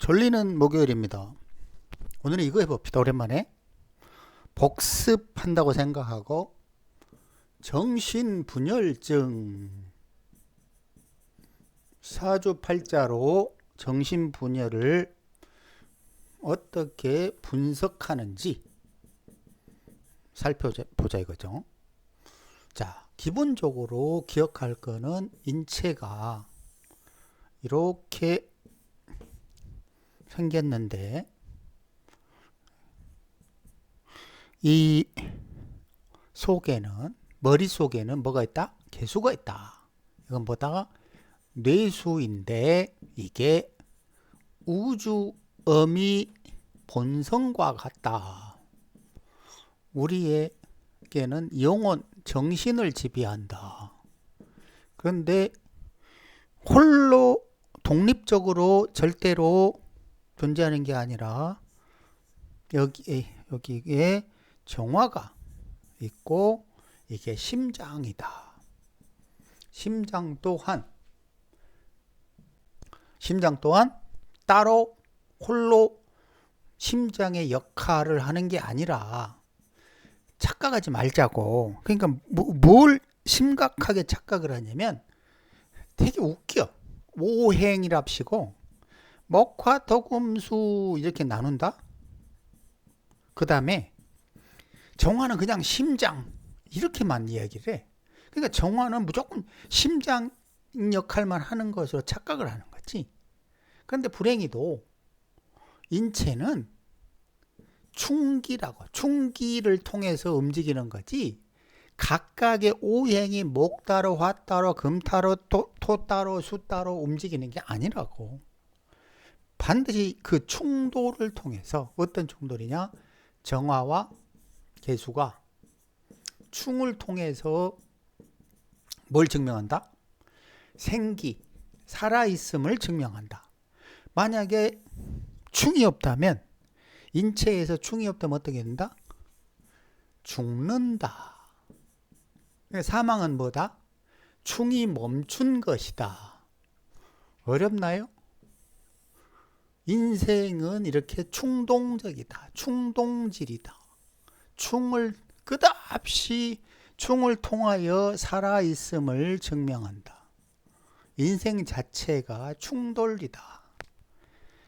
졸리는 목요일입니다. 오늘은 이거 해봅시다. 오랜만에 복습한다고 생각하고 정신분열증 사주팔자로 정신분열을 어떻게 분석하는지 살펴보자 이거죠. 자, 기본적으로 기억할 거는 인체가 이렇게 생겼는데 이 속에는 머릿속에는 뭐가 있다? 개수가 있다. 이건 뭐다? 뇌수인데 이게 우주 어미 본성과 같다. 우리에게는 영혼, 정신을 지배한다. 그런데 홀로 독립적으로 절대로 존재하는 게 아니라 여기에 정화가 있고 이게 심장이다. 심장 또한 따로 홀로 심장의 역할을 하는 게 아니라 착각하지 말자고. 그러니까 뭘 심각하게 착각을 하냐면 되게 웃겨. 오행이랍시고 목화 토금수 이렇게 나눈다. 그 다음에 정화는 그냥 심장 이렇게만 이야기를 해. 그러니까 정화는 무조건 심장 역할만 하는 것으로 착각을 하는 거지. 그런데 불행히도 인체는 충기를 통해서 움직이는 거지 각각의 오행이 목 따로 화 따로 금 따로 토 따로 수 따로 움직이는 게 아니라고. 반드시 그 충돌을 통해서 어떤 충돌이냐? 정화와 개수가 충을 통해서 뭘 증명한다? 생기, 살아있음을 증명한다. 만약에 충이 없다면 인체에서 충이 없다면 어떻게 된다? 죽는다. 사망은 뭐다? 충이 멈춘 것이다. 어렵나요? 인생은 이렇게 충동적이다. 충동질이다. 끝없이 충을 통하여 살아있음을 증명한다. 인생 자체가 충돌이다.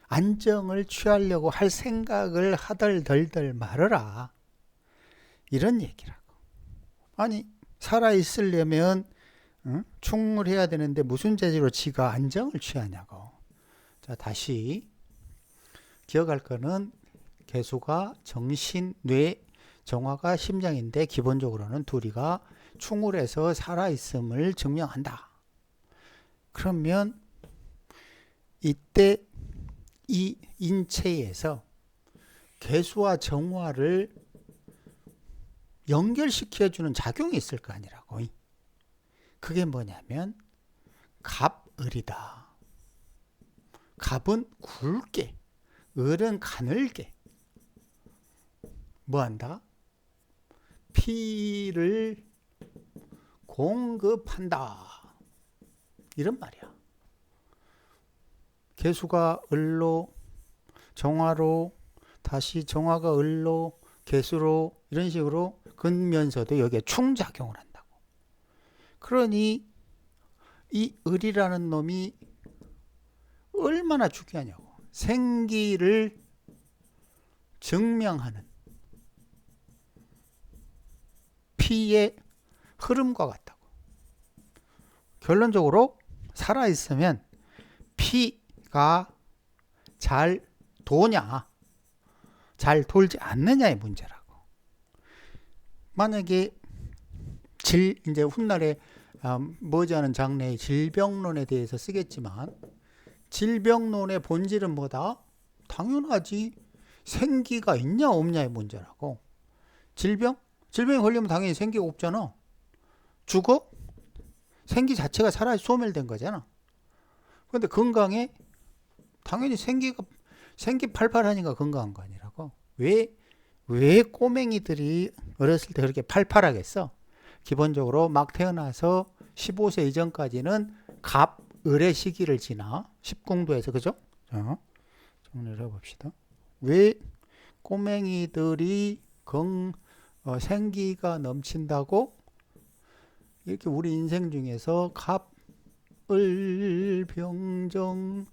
안정을 취하려고 할 생각을 하덜덜덜 말어라. 이런 얘기라고. 아니 살아있으려면 충을 해야 되는데 무슨 재주로 지가 안정을 취하냐고. 자, 다시 기억할 거는 개수가 정신, 뇌, 정화가 심장인데 기본적으로는 둘이가 충을 해서 살아있음을 증명한다. 그러면 이때 이 인체에서 개수와 정화를 연결시켜주는 작용이 있을 거 아니라고. 그게 뭐냐면 갑을이다. 갑은 굵게, 을은 가늘게 뭐한다? 피를 공급한다. 이런 말이야. 개수가 을로, 정화로, 다시 정화가 을로, 개수로 이런 식으로 긋면서도 여기에 충작용을 한다고. 그러니 이 을이라는 놈이 얼마나 중요하냐고. 생기를 증명하는 피의 흐름과 같다고. 결론적으로 살아있으면 피가 잘 도냐 잘 돌지 않느냐의 문제라고. 만약에 이제 훗날에 머지않은 장래의 질병론에 대해서 쓰겠지만 질병론의 본질은 뭐다? 당연하지. 생기가 있냐 없냐의 문제라고. 질병에 걸리면 당연히 생기가 없잖아. 죽어? 생기 자체가 살아서 소멸된 거잖아. 그런데 건강에 당연히 생기 팔팔하니까 건강한 거 아니라고. 왜 꼬맹이들이 어렸을 때 그렇게 팔팔하겠어? 기본적으로 막 태어나서 15세 이전까지는 갑, 을의 시기를 지나 10궁도에서 그죠? 정리를 해봅시다. 왜 꼬맹이들이 생기가 넘친다고? 이렇게 우리 인생 중에서 갑, 을, 병정,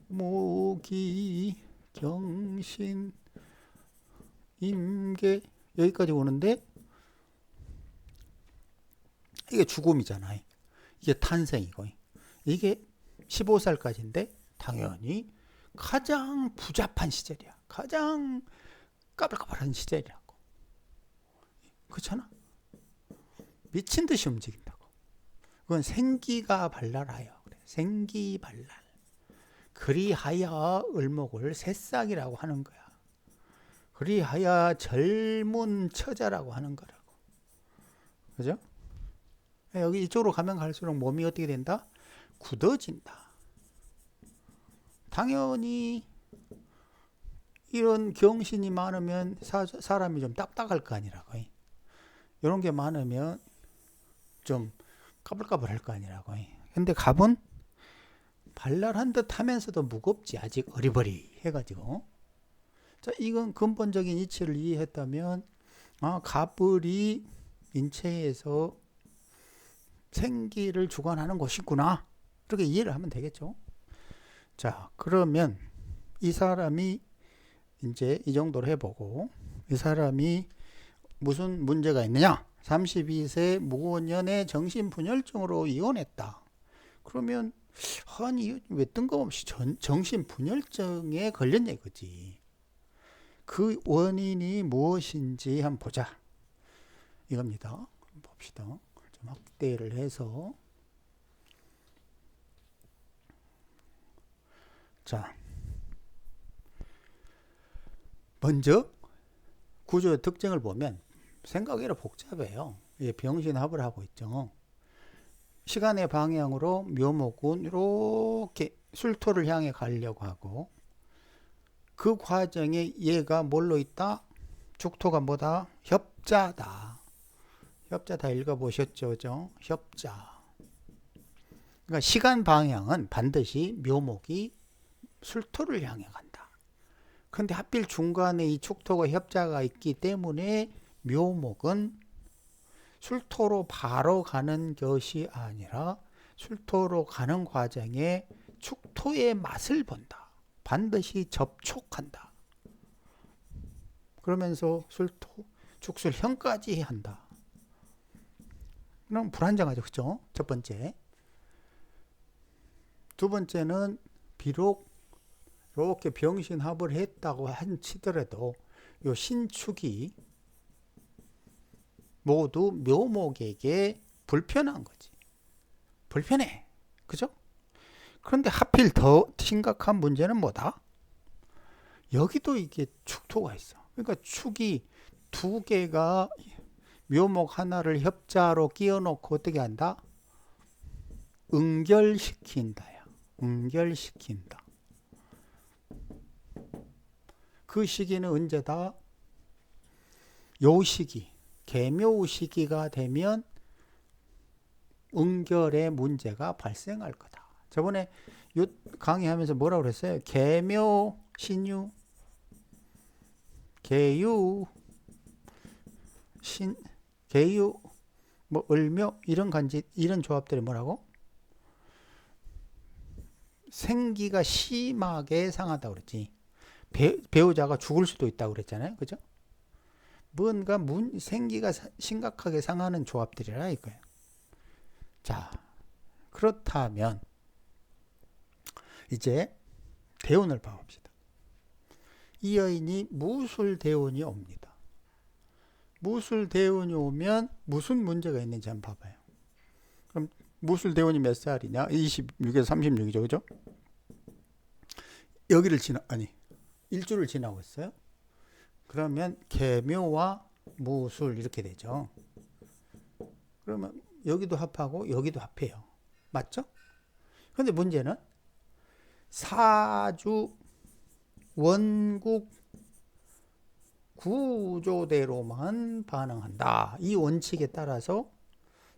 모기, 경신, 임계 여기까지 오는데 이게 죽음이잖아요. 이게 탄생이고 이게 15살까지인데 당연히 가장 부잡한 시절이야. 가장 까불까불한 시절이라고. 그렇잖아? 미친 듯이 움직인다고. 그건 생기가 발랄하여. 그래. 생기발랄. 그리하여 을목을 새싹이라고 하는 거야. 그리하여 젊은 처자라고 하는 거라고. 그죠? 여기 이쪽으로 가면 갈수록 몸이 어떻게 된다? 굳어진다. 당연히 이런 경신이 많으면 사람이 좀 딱딱할 거 아니라고. 이런 게 많으면 좀 까불까불할 거 아니라고. 근데 갑은 발랄한 듯 하면서도 무겁지. 아직 어리버리 해가지고. 자, 이건 근본적인 이치를 이해했다면 갑을이 인체에서 생기를 주관하는 것이구나. 이렇게 이해를 하면 되겠죠. 자, 그러면 이 사람이 이제 이 정도로 해보고 이 사람이 무슨 문제가 있느냐? 32세 무고년에 정신분열증으로 이혼했다. 그러면 아니 왜 뜬금없이 정신분열증에 걸렸냐 이거지. 그 원인이 무엇인지 한번 보자. 이겁니다. 봅시다. 좀 확대를 해서 자, 먼저 구조의 특징을 보면 생각이 복잡해요. 병신합을 하고 있죠. 시간의 방향으로 묘목은 이렇게 술토를 향해 가려고 하고 그 과정에 얘가 뭘로 있다? 죽토가 뭐다? 협자다. 협자 다 읽어보셨죠? 그죠? 협자. 그러니까 시간 방향은 반드시 묘목이 술토를 향해 간다. 근데 하필 중간에 이 축토가 협자가 있기 때문에 묘목은 술토로 바로 가는 것이 아니라 술토로 가는 과정에 축토의 맛을 본다. 반드시 접촉한다. 그러면서 술토, 축술형까지 한다. 그럼 불안정하죠. 그죠? 첫 번째. 두 번째는 비록 이렇게 병신합을 했다고 치더라도 요 신축이 모두 묘목에게 불편한 거지. 불편해. 그죠? 그런데 하필 더 심각한 문제는 뭐다? 여기도 이게 축토가 있어. 그러니까 축이 두 개가 묘목 하나를 협자로 끼워놓고 어떻게 한다? 응결시킨다야. 응결시킨다. 그 시기는 언제다? 요 시기, 계묘 시기가 되면 응결의 문제가 발생할 거다. 저번에 요 강의하면서 뭐라고 그랬어요? 계묘, 신유, 계유, 계유, 뭐 을묘 이런 간지 이런 조합들이 뭐라고? 생기가 심하게 상하다고 그랬지. 배우자가 죽을 수도 있다고 그랬잖아요. 그죠? 뭔가 생기가 심각하게 상하는 조합들이라 이거예요. 자, 그렇다면 이제 대운을 봐봅시다. 이 여인이 무술대운이 옵니다. 무술대운이 오면 무슨 문제가 있는지 한번 봐봐요. 그럼 무술대운이 몇 살이냐? 26에서 36이죠. 그죠? 여기를 일주를 지나고 있어요. 그러면 계묘와 무술 이렇게 되죠. 그러면 여기도 합하고 여기도 합해요. 맞죠? 그런데 문제는 사주 원국 구조대로만 반응한다. 이 원칙에 따라서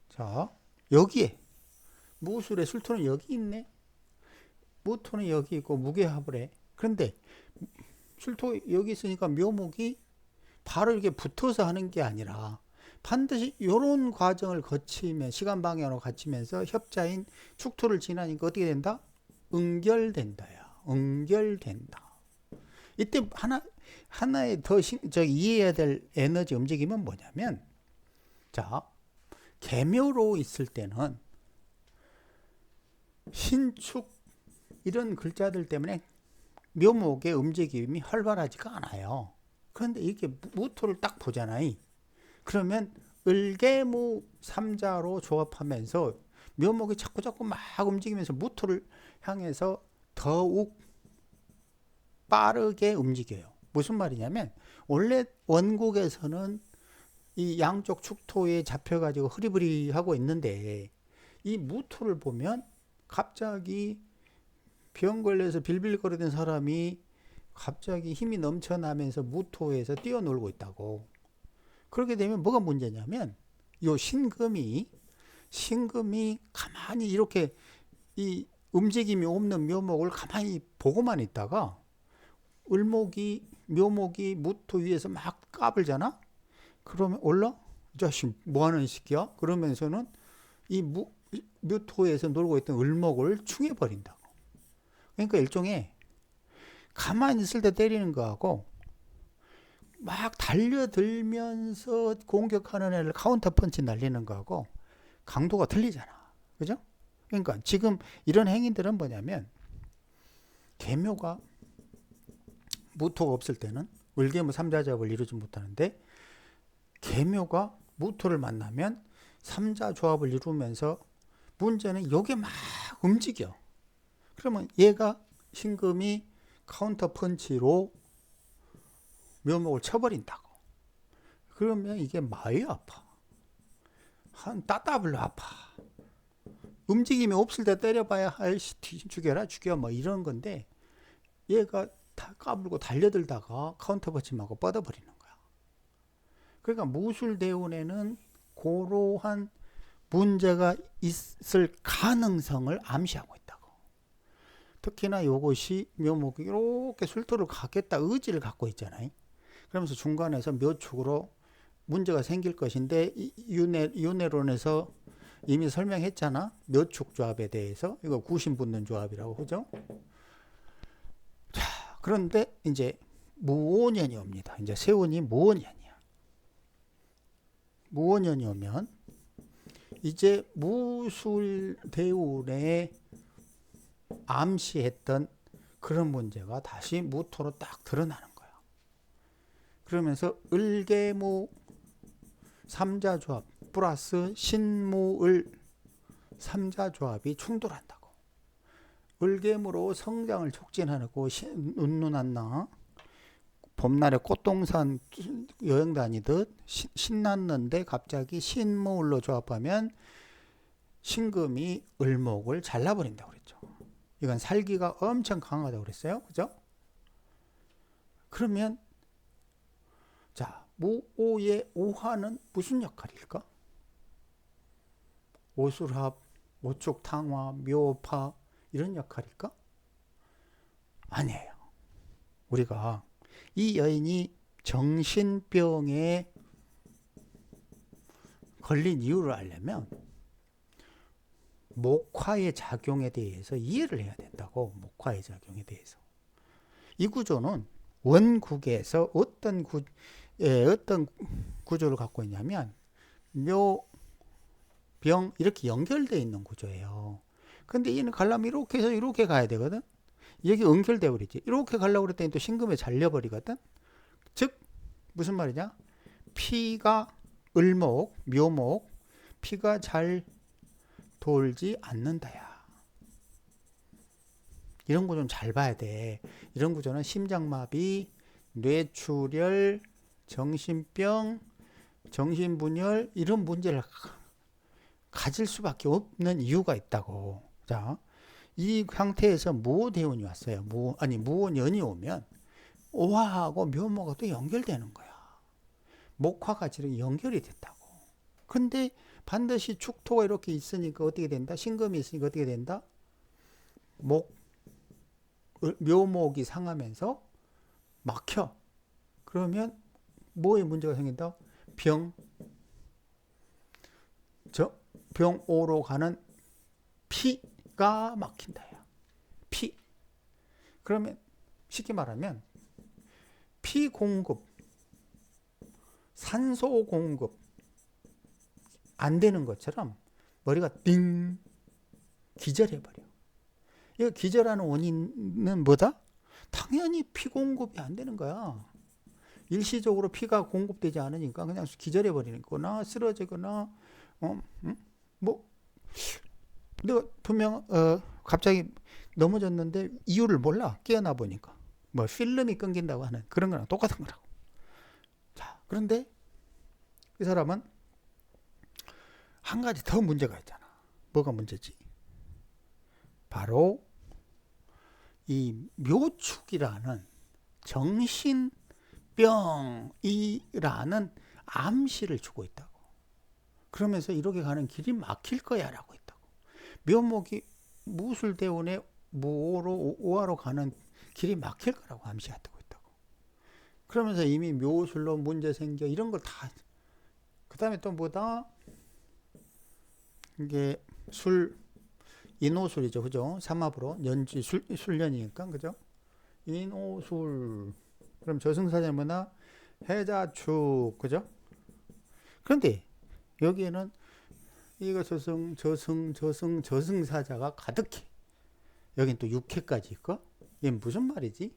자 여기에 무술의 술토는 여기 있네. 무토는 여기 있고 무게합을 해. 그런데 술토 여기 있으니까 묘목이 바로 이렇게 붙어서 하는 게 아니라 반드시 이런 과정을 거치면 시간 방향으로 거치면서 협자인 축토를 지나니까 어떻게 된다? 응결된다야. 응결된다. 이때 하나의 더 이해해야 될 에너지 움직임은 뭐냐면, 자, 계묘로 있을 때는 신축 이런 글자들 때문에 묘목의 움직임이 활발하지가 않아요. 그런데 이렇게 무토를 딱 보잖아요. 그러면 을개무 삼자로 조합하면서 묘목이 자꾸 막 움직이면서 무토를 향해서 더욱 빠르게 움직여요. 무슨 말이냐면 원래 원국에서는 이 양쪽 축토에 잡혀가지고 흐리부리하고 있는데 이 무토를 보면 갑자기 병 걸려서 빌빌거리던 사람이 갑자기 힘이 넘쳐나면서 무토에서 뛰어놀고 있다고. 그렇게 되면 뭐가 문제냐면 요 신금이 가만히 이렇게 이 움직임이 없는 묘목을 가만히 보고만 있다가 묘목이 무토 위에서 막 까불잖아. 그러면 올라? 이 자식 뭐하는 새끼야? 그러면서는 이 무토에서 놀고 있던 을목을 충해버린다고. 그러니까 일종의 가만히 있을 때 때리는 거하고 막 달려들면서 공격하는 애를 카운터 펀치 날리는 거하고 강도가 틀리잖아. 그죠? 그러니까 지금 이런 행위들은 뭐냐면 계묘가 무토가 없을 때는 을계무 삼자조합을 이루지 못하는데 계묘가 무토를 만나면 삼자조합을 이루면서 문제는 요게 막 움직여. 그러면 얘가 신금이 카운터 펀치로 묘목을 쳐버린다고. 그러면 이게 많이 아파. 한 따따블로 아파. 움직임이 없을 때 때려봐야 죽여 뭐 이런 건데 얘가 다 까불고 달려들다가 카운터 펀치 맞고 뻗어버리는 거야. 그러니까 무술대운에는 그러한 문제가 있을 가능성을 암시하고 있다고. 특히나 이것이 묘목이 이렇게 술토를 갖겠다 의지를 갖고 있잖아요. 그러면서 중간에서 묘축으로 문제가 생길 것인데 윤회론에서 이미 설명했잖아. 묘축 조합에 대해서. 이거 구신붙는 조합이라고. 그죠? 자, 그런데 이제 무오년이 옵니다. 이제 세운이 무오년이야. 무오년이 오면 이제 무술대운에 암시했던 그런 문제가 다시 무토로 딱 드러나는 거야. 그러면서 을계무 삼자조합 플러스 신무을 삼자조합이 충돌한다고. 을계무로 성장을 촉진하고 운눈한나 봄날에 꽃동산 여행 다니듯 신났는데 갑자기 신무을로 조합하면 신금이 을목을 잘라버린다고 그랬죠. 이건 살기가 엄청 강하다고 그랬어요. 그죠? 그러면 자, 무오의 오화는 무슨 역할일까? 오술합, 오축탕화, 묘파 이런 역할일까? 아니에요. 우리가 이 여인이 정신병에 걸린 이유를 알려면 목화의 작용에 대해서 이해를 해야 된다고. 목화의 작용에 대해서. 이 구조는 원국에서 어떤 구조를 갖고 있냐면 묘, 병 이렇게 연결되어 있는 구조예요. 근데 얘는 가려면 이렇게 해서 이렇게 가야 되거든. 여기 연결되어 버리지. 이렇게 가려고 그랬더니 또 신금에 잘려버리거든. 즉 무슨 말이냐? 피가 을목, 묘목, 피가 잘 돌지 않는다야. 이런 구조는 잘 봐야 돼. 이런 구조는 심장마비, 뇌출혈, 정신병, 정신분열 이런 문제를 가질 수밖에 없는 이유가 있다고. 자, 이 상태에서 무오대운이 왔어요. 무오년이 오면 오화하고 묘모가 또 연결되는 거야. 목화가 지금 연결이 됐다고. 근데 반드시 축토가 이렇게 있으니까 어떻게 된다? 신금이 있으니까 어떻게 된다? 묘목이 상하면서 막혀. 그러면 뭐에 문제가 생긴다? 병오로 가는 피가 막힌다. 피. 그러면 쉽게 말하면 피 공급, 산소 공급 안 되는 것처럼 머리가 띵 기절해버려. 이 기절하는 원인은 뭐다? 당연히 피 공급이 안 되는 거야. 일시적으로 피가 공급되지 않으니까 그냥 기절해버리는 거나 쓰러지거나 뭐 내가 분명 갑자기 넘어졌는데 이유를 몰라. 깨어나 보니까 뭐 필름이 끊긴다고 하는 그런 거랑 똑같은 거라고. 자, 그런데 이 사람은 한 가지 더 문제가 있잖아. 뭐가 문제지? 바로 이 묘축이라는 정신병이라는 암시를 주고 있다고. 그러면서 이렇게 가는 길이 막힐 거야 라고 있다고. 묘목이 무술대운에 무오로 오화로 가는 길이 막힐 거라고 암시하고 있다고. 그러면서 이미 묘술로 문제 생겨 이런 걸 다. 그 다음에 또 뭐다? 이게 인오술이죠, 그죠? 삼합으로 연지 술년이니까, 그죠? 인오술. 그럼 저승사자 뭐나 해자축, 그죠? 그런데 여기에는 이거 저승사자가 가득해. 여긴 또 육해까지 있고. 이게 무슨 말이지?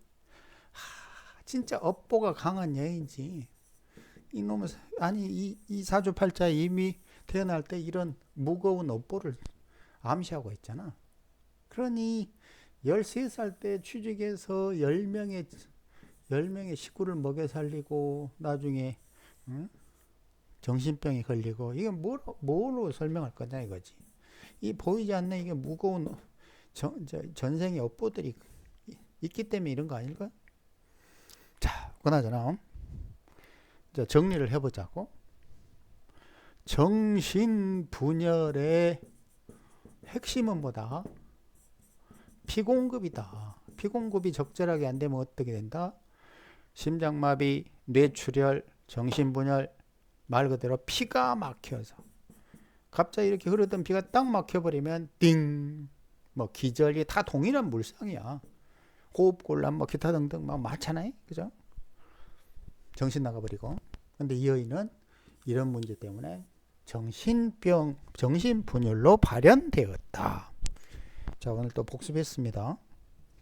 진짜 업보가 강한 여인지. 이놈의 아니 이 사주팔자 이미 태어날 때 이런 무거운 업보를 암시하고 있잖아. 그러니 13살 때 취직해서 10명의 식구를 먹여 살리고 나중에 정신병에 걸리고 이게 뭐로 설명할 거냐 이거지. 이 보이지 않는 이게 무거운 전생의 업보들이 있기 때문에 이런 거 아닐까? 자, 그나저나 이제 정리를 해보자고. 정신분열의 핵심은 뭐다? 피공급이다. 피공급이 적절하게 안 되면 어떻게 된다? 심장마비, 뇌출혈, 정신분열, 말 그대로 피가 막혀서 갑자기 이렇게 흐르던 피가 딱 막혀버리면 띵, 뭐 기절이 다 동일한 물상이야. 호흡곤란, 뭐 기타 등등 막 많잖아요, 그죠? 정신 나가버리고. 근데 이 여인은 이런 문제 때문에 정신분열로 발현되었다. 자, 오늘 또 복습했습니다.